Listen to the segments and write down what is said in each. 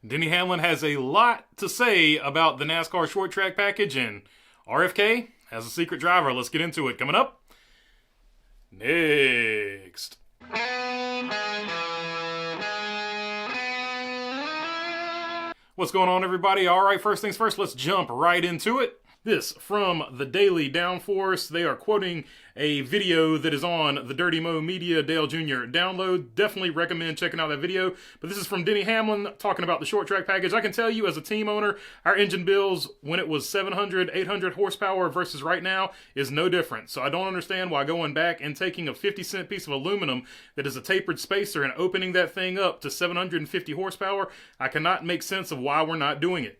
Denny Hamlin has a lot to say about the NASCAR short track package, and RFK has a secret driver. Let's get into it. Coming up next. What's going on, everybody? All right, first things first, let's jump right into it. This from the Daily Downforce. They are quoting a video that is on the Dirty Mo Media Dale Jr. download. Definitely recommend checking out that video. But this is from Denny Hamlin talking about the short track package. I can tell you as a team owner, our engine bills when it was 700, 800 horsepower versus right now is no different. So I don't understand why going back and taking a 50-cent piece of aluminum that is a tapered spacer and opening that thing up to 750 horsepower, I cannot make sense of why we're not doing it.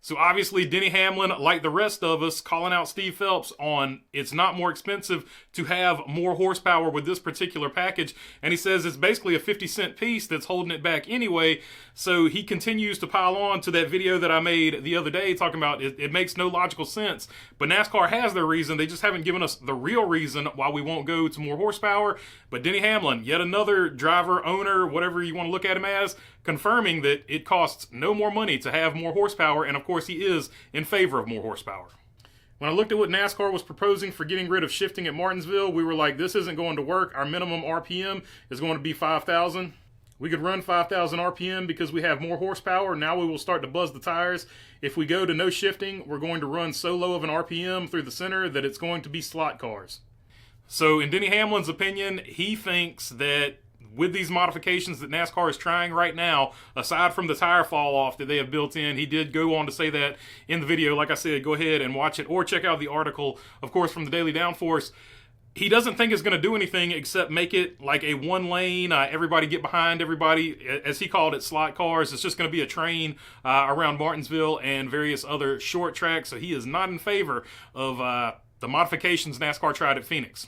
So obviously Denny Hamlin, like the rest of us, calling out Steve Phelps on it's not more expensive to have more horsepower with this particular package. And he says it's basically a 50-cent piece that's holding it back anyway. So he continues to pile on to that video that I made the other day talking about it makes no logical sense. But NASCAR has their reason. They just haven't given us the real reason why we won't go to more horsepower. But Denny Hamlin, yet another driver, owner, whatever you want to look at him as, confirming that it costs no more money to have more horsepower, and of course he is in favor of more horsepower. When I looked at what NASCAR was proposing for getting rid of shifting at Martinsville, we were like, this isn't going to work. Our minimum RPM is going to be 5,000. We could run 5,000 RPM because we have more horsepower. Now we will start to buzz the tires. If we go to no shifting, we're going to run so low of an RPM through the center that it's going to be slot cars. So in Denny Hamlin's opinion, he thinks that with these modifications that NASCAR is trying right now, aside from the tire fall off that they have built in, he did go on to say that in the video. Like I said, go ahead and watch it or check out the article, of course, from the Daily Downforce. He doesn't think it's going to do anything except make it like a one lane, everybody get behind everybody, as he called it, slot cars. It's just going to be a train around Martinsville and various other short tracks. So he is not in favor of the modifications NASCAR tried at Phoenix.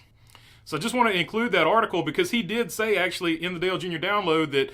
So I just want to include that article because he did say actually in the Dale Jr. download that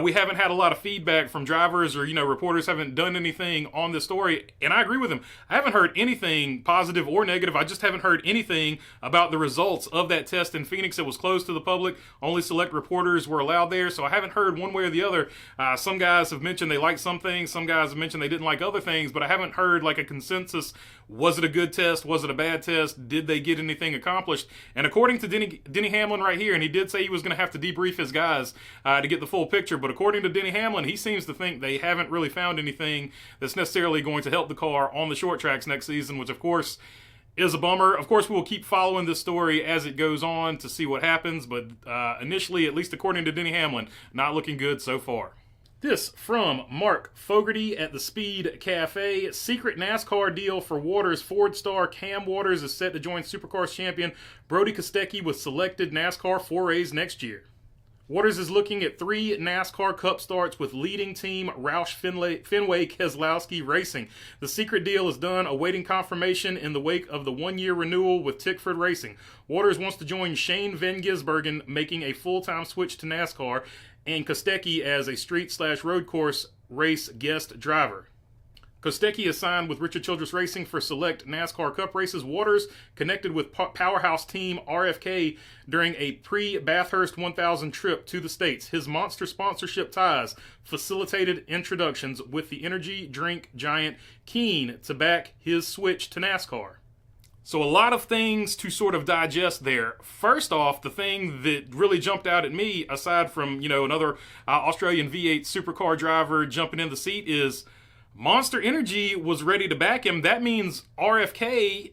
we haven't had a lot of feedback from drivers or, reporters haven't done anything on this story. And I agree with him. I haven't heard anything positive or negative. I just haven't heard anything about the results of that test in Phoenix. It was closed to the public. Only select reporters were allowed there. So I haven't heard one way or the other. Some guys have mentioned they liked some things. Some guys have mentioned they didn't like other things. But I haven't heard like a consensus. Was it a good test? Was it a bad test? Did they get anything accomplished? And according to Denny Hamlin right here, and he did say he was going to have to debrief his guys to get the full picture, but according to Denny Hamlin, he seems to think they haven't really found anything that's necessarily going to help the car on the short tracks next season, which of course is a bummer. Of course, we'll keep following this story as it goes on to see what happens, but initially, at least according to Denny Hamlin, not looking good so far. This from Mark Fogarty at the Speed Cafe. Secret NASCAR deal for Waters Ford star Cam Waters is set to join Supercars champion Brodi Kostecki with selected NASCAR forays next year. Waters is looking at 3 NASCAR Cup starts with leading team Roush Fenway Keselowski Racing. The secret deal is done, awaiting confirmation in the wake of the 1-year renewal with Tickford Racing. Waters wants to join Shane Van Gisbergen, making a full-time switch to NASCAR, and Kostecki as a street/road course race guest driver. Kostecki is signed with Richard Childress Racing for select NASCAR Cup races. Waters connected with powerhouse team RFK during a pre-Bathurst 1000 trip to the States. His monster sponsorship ties facilitated introductions with the energy drink giant keen to back his switch to NASCAR. So a lot of things to sort of digest there. First off, the thing that really jumped out at me, aside from, another Australian V8 supercar driver jumping in the seat, is Monster Energy was ready to back him. That means RFK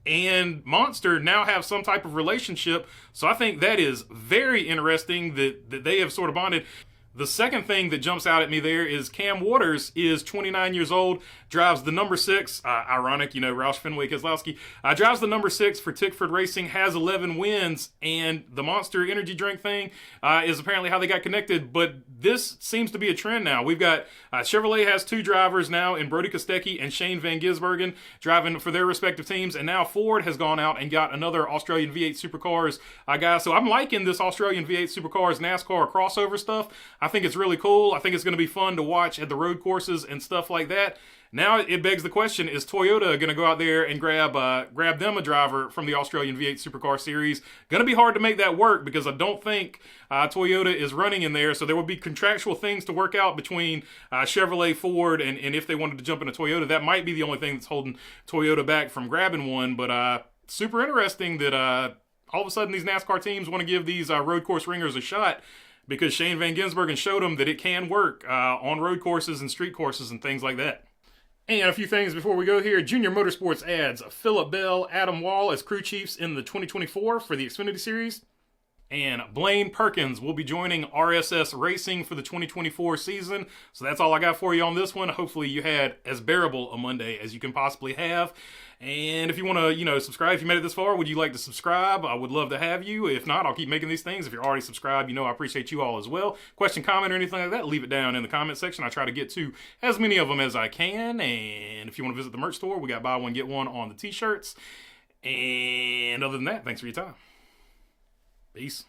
and Monster now have some type of relationship. So I think that is very interesting that they have sort of bonded. The second thing that jumps out at me there is Cam Waters is 29 years old, drives the number 6, ironic, Roush Fenway Keselowski, drives the number 6 for Tickford Racing, has 11 wins, and the Monster Energy drink thing is apparently how they got connected, but this seems to be a trend now. We've got, Chevrolet has 2 drivers now in Brodi Kostecki and Shane Van Gisbergen driving for their respective teams, and now Ford has gone out and got another Australian V8 Supercars guy, so I'm liking this Australian V8 Supercars NASCAR crossover stuff. I think it's really cool. I think it's going to be fun to watch at the road courses and stuff like that. Now it begs the question, is Toyota going to go out there and grab them a driver from the Australian V8 Supercar Series? Going to be hard to make that work because I don't think Toyota is running in there, so there will be contractual things to work out between Chevrolet, Ford, and if they wanted to jump into Toyota. That might be the only thing that's holding Toyota back from grabbing one, but super interesting that all of a sudden these NASCAR teams want to give these road course ringers a shot, because Shane Van Gisbergen showed them that it can work on road courses and street courses and things like that. And a few things before we go here. Junior Motorsports adds Phillip Bell, Adam Wall as crew chiefs in the 2024 for the Xfinity Series. And Blaine Perkins will be joining RSS Racing for the 2024 season. So that's all I got for you on this one. Hopefully you had as bearable a Monday as you can possibly have. And if you want to, subscribe, if you made it this far, would you like to subscribe? I would love to have you. If not, I'll keep making these things. If you're already subscribed, I appreciate you all as well. Question, comment, or anything like that, leave it down in the comment section. I try to get to as many of them as I can. And if you want to visit the merch store, we got buy one, get one on the t-shirts. And other than that, thanks for your time. Peace.